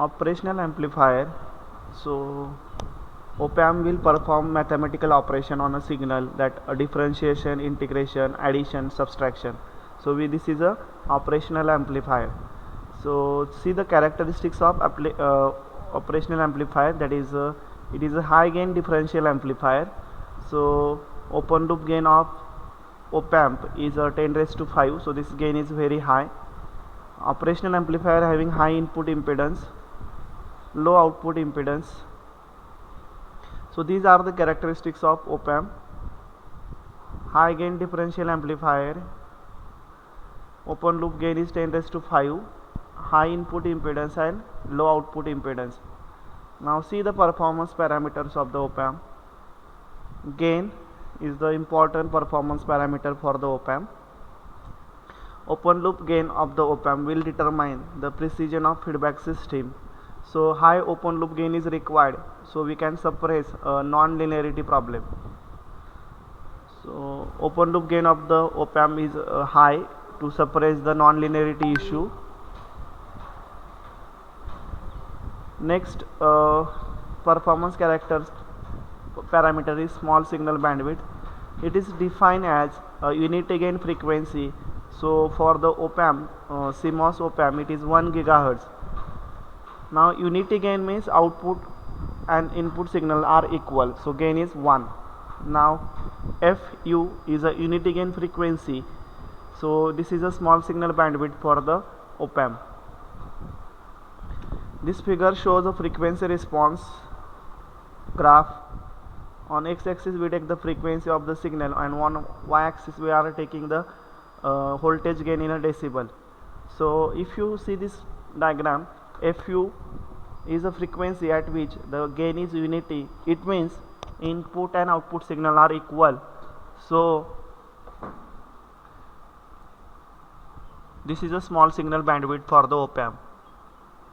Operational amplifier. So OPAMP will perform mathematical operation on a signal, that a differentiation, integration, addition, subtraction. So this is a operational amplifier. So see the characteristics of operational amplifier, that is it is a high gain differential amplifier. So open loop gain of OPAMP is 10 raised to 5, so this gain is very high. Operational amplifier having high input impedance, low output impedance. So these are the characteristics of OPAMP. High gain differential amplifier, open loop gain is 10 raised to 5, high input impedance and low output impedance. Now see the performance parameters of the OPAMP. Gain is the important performance parameter for the OPAMP. Open loop gain of the OPAMP will determine the precision of feedback system. So high open loop gain is required, so we can suppress a non-linearity problem. So open loop gain of the OPAMP is high to suppress the non-linearity issue. Next performance parameter is small signal bandwidth. It is defined as a unity gain frequency. So for the OPAMP, CMOS OPAMP, it is 1 GHz. Now unity gain means output and input signal are equal, so gain is 1. Now FU is a unity gain frequency, so this is a small signal bandwidth for the OPAMP. This figure shows a frequency response graph. On x-axis we take the frequency of the signal, and on y-axis we are taking the voltage gain in a decibel. So if you see this diagram, FU is a frequency at which the gain is unity. It means input and output signal are equal. So this is a small signal bandwidth for the OPAMP.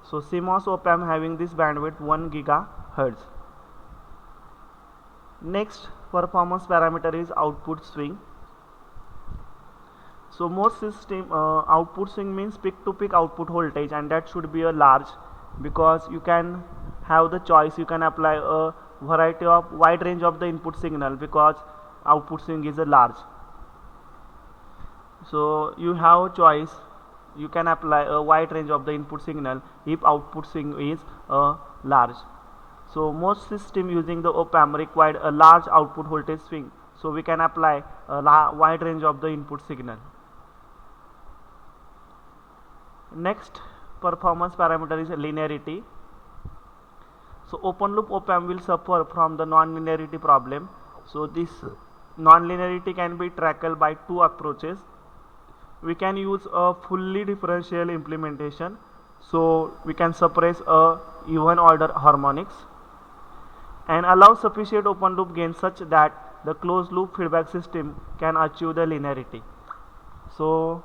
So CMOS OPAMP having this bandwidth 1 GHz. Next performance parameter is output swing. So most system output swing means peak to peak output voltage, and that should be a large, because you can have the choice, you can apply a variety of wide range of the input signal, because output swing is a large. So you have choice, you can apply a wide range of the input signal if output swing is large. So most system using the OPAMP required a large output voltage swing, so we can apply a wide range of the input signal. Next performance parameter is linearity. So open loop OPAMP will suffer from the non-linearity problem. So this non-linearity can be tackled by two approaches. We can use a fully differential implementation, so we can suppress a even order harmonics and allow sufficient open loop gain such that the closed loop feedback system can achieve the linearity. So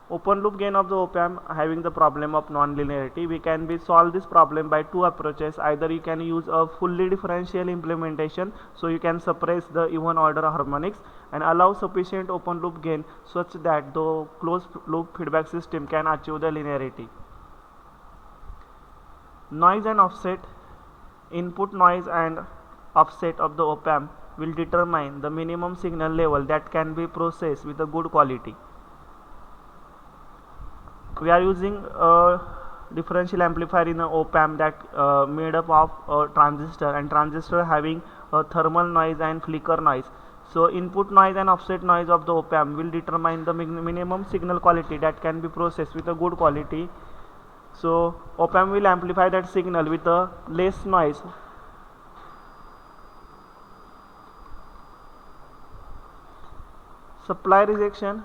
open loop gain of the OPAMP having the problem of non-linearity, we can solve this problem by two approaches. Either you can use a fully differential implementation, so you can suppress the even order harmonics and allow sufficient open loop gain such that the closed loop feedback system can achieve the linearity. Noise and offset. Input noise and offset of the OPAMP will determine the minimum signal level that can be processed with a good quality. We are using a differential amplifier in an OPAMP that made up of a transistor, and transistor having a thermal noise and flicker noise. So input noise and offset noise of the OPAMP will determine the minimum signal quality that can be processed with a good quality. So OPAMP will amplify that signal with a less noise. Supply rejection.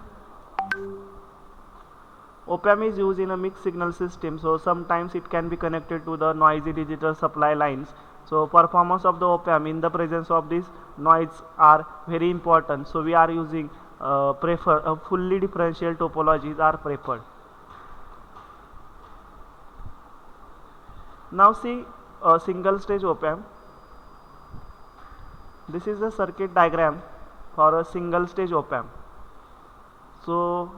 OPAMP is used in a mixed signal system, so sometimes it can be connected to the noisy digital supply lines. So performance of the OPAMP in the presence of this noise are very important, so we are using fully differential topologies are preferred. Now see a single stage OPAMP. This is the circuit diagram for a single stage OPAMP. So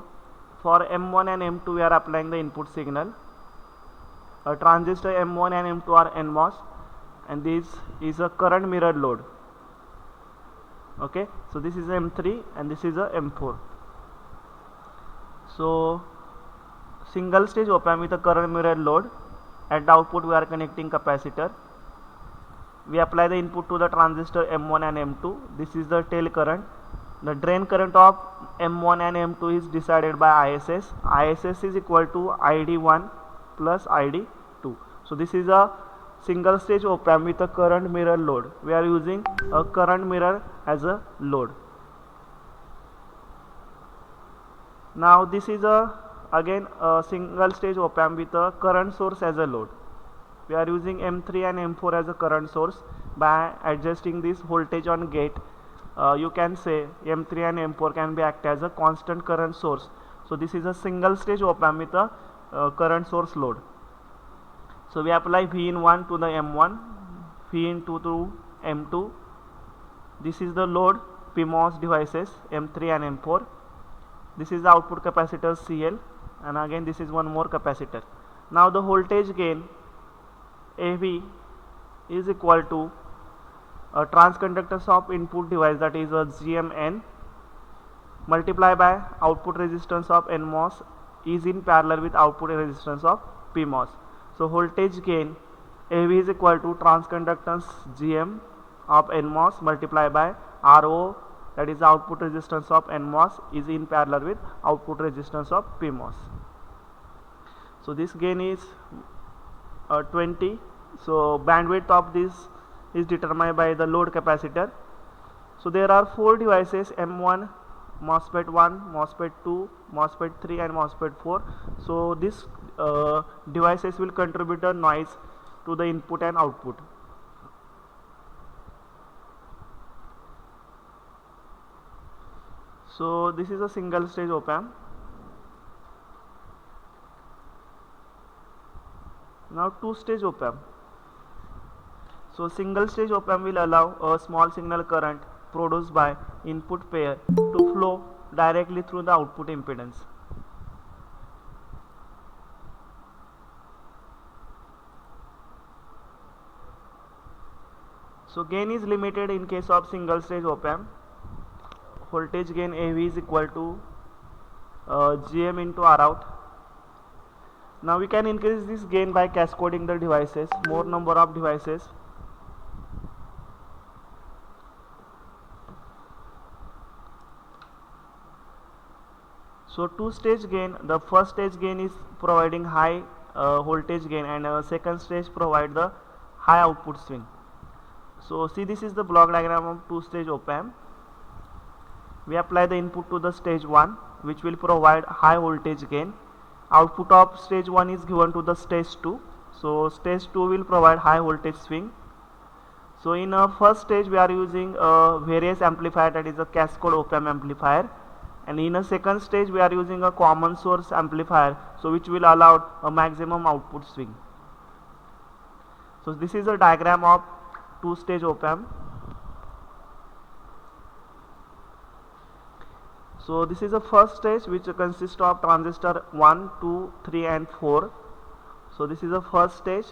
for M1 and M2 we are applying the input signal. a transistor M1 and M2 are NMOS, and this is a current mirror load. Okay, so this is a M3 and this is a M4. So single stage op-amp with a current mirror load. At the output we are connecting capacitor. We apply the input to the transistor M1 and M2. This is the tail current. The drain current of M1 and M2 is decided by ISS. ISS is equal to ID1 plus ID2. So this is a single stage op-amp with a current mirror load. We are using a current mirror as a load. Now this is again a single stage op-amp with a current source as a load. We are using M3 and M4 as a current source. By adjusting this voltage on gate, you can say M3 and M4 can be act as a constant current source. So this is a single stage op-amp with a current source load. So we apply V in 1 to the M1, V in 2 to M2. This is the load PMOS devices M3 and M4. This is the output capacitor CL, and again this is one more capacitor. Now the voltage gain AV is equal to a transconductance of input device, that is a GMN, multiplied by output resistance of NMOS is in parallel with output resistance of PMOS. So voltage gain AV is equal to transconductance GM of NMOS multiplied by RO, that is output resistance of NMOS is in parallel with output resistance of PMOS. So this gain is 20. So bandwidth of this is determined by the load capacitor. So there are 4 devices: M1, MOSFET 1, MOSFET 2, MOSFET 3 and MOSFET 4. So these devices will contribute a noise to the input and output. So this is a single stage op-amp. Now two stage op-amp. So single stage op-amp will allow a small signal current produced by input pair to flow directly through the output impedance. So gain is limited in case of single stage op-amp. Voltage gain AV is equal to GM into Rout. Now we can increase this gain by cascading the devices, more number of devices. So two stage gain, the first stage gain is providing high voltage gain, and second stage provide the high output swing. So see, this is the block diagram of two stage op-amp. We apply the input to the stage 1, which will provide high voltage gain. Output of stage 1 is given to the stage 2. So stage 2 will provide high voltage swing. So in a first stage we are using a various amplifier, that is a cascade op-amp amplifier, and in a second stage we are using a common source amplifier, so which will allow a maximum output swing. So this is a diagram of two stage op-amp. So this is the first stage, which consists of transistor 1, 2, 3 and 4. So this is the first stage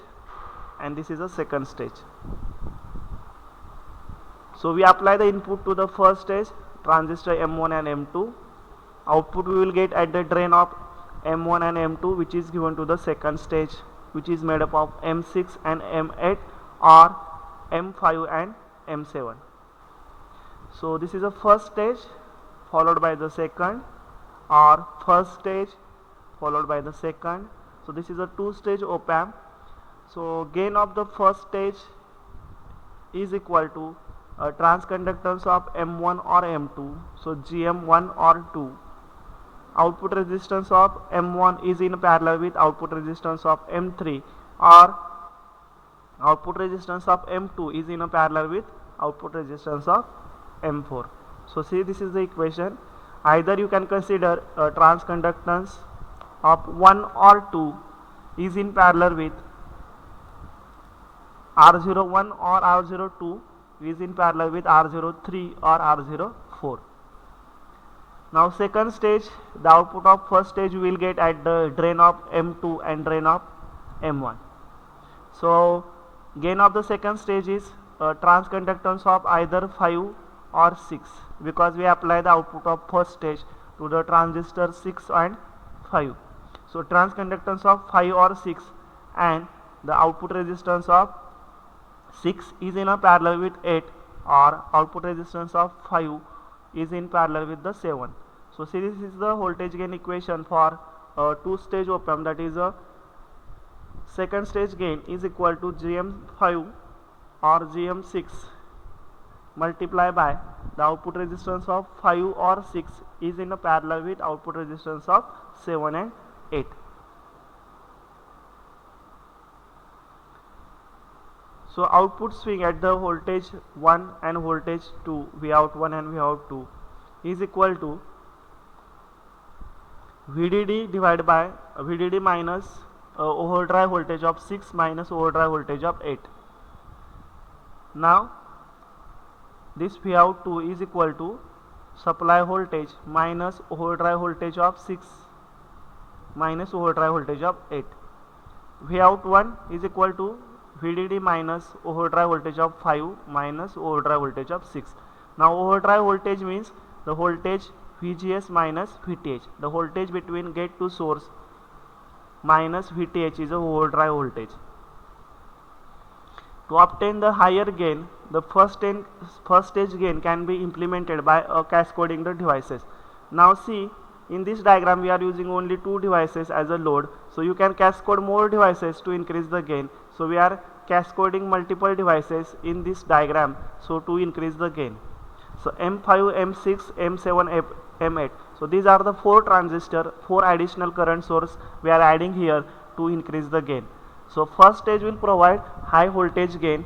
and this is the second stage. So we apply the input to the first stage, transistor M1 and M2. Output we will get at the drain of M1 and M2, which is given to the second stage, which is made up of M6 and M8 or M5 and M7. So this is the first stage followed by the second, or first stage followed by the second. So this is a two stage op-amp. So gain of the first stage is equal to transconductance of M1 or M2, so GM1 or 2. Output resistance of M1 is in parallel with output resistance of M3, or output resistance of M2 is in a parallel with output resistance of M4. So see, this is the equation. Either you can consider transconductance of 1 or 2 is in parallel with R01 or R02 is in parallel with R03 or R04. Now second stage, the output of first stage we will get at the drain of M2 and drain of M1. So gain of the second stage is transconductance of either 5 or 6, because we apply the output of first stage to the transistor 6 and 5. So transconductance of 5 or 6 and the output resistance of 6 is in a parallel with 8, or output resistance of 5 is in parallel with the 7. So see, this is the voltage gain equation for two stage op-amp, that is a second stage gain is equal to GM5 or GM6 multiplied by the output resistance of 5 or 6 is in a parallel with output resistance of 7 and 8. So output swing at the voltage 1 and voltage 2, Vout 1 and Vout 2, is equal to VDD divided by VDD minus overdrive voltage of 6 minus overdrive voltage of 8. Now this Vout 2 is equal to supply voltage minus overdrive voltage of 6 minus overdrive voltage of 8. Vout 1 is equal to VDD minus overdrive voltage of 5 minus overdrive voltage of 6. Now overdrive voltage means the voltage VGS minus VTH. The voltage between gate to source minus VTH is a overdrive voltage. To obtain the higher gain, the first stage gain can be implemented by cascading the devices. Now see, in this diagram we are using only two devices as a load, so you can cascade more devices to increase the gain. So we are cascading multiple devices in this diagram, so to increase the gain. So M5, M6, M7, M8. So these are the four transistor, four additional current source we are adding here to increase the gain. So first stage will provide high voltage gain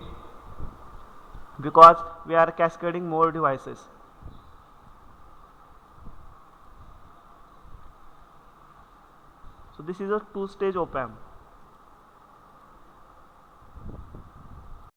because we are cascading more devices. So this is a two-stage op-amp.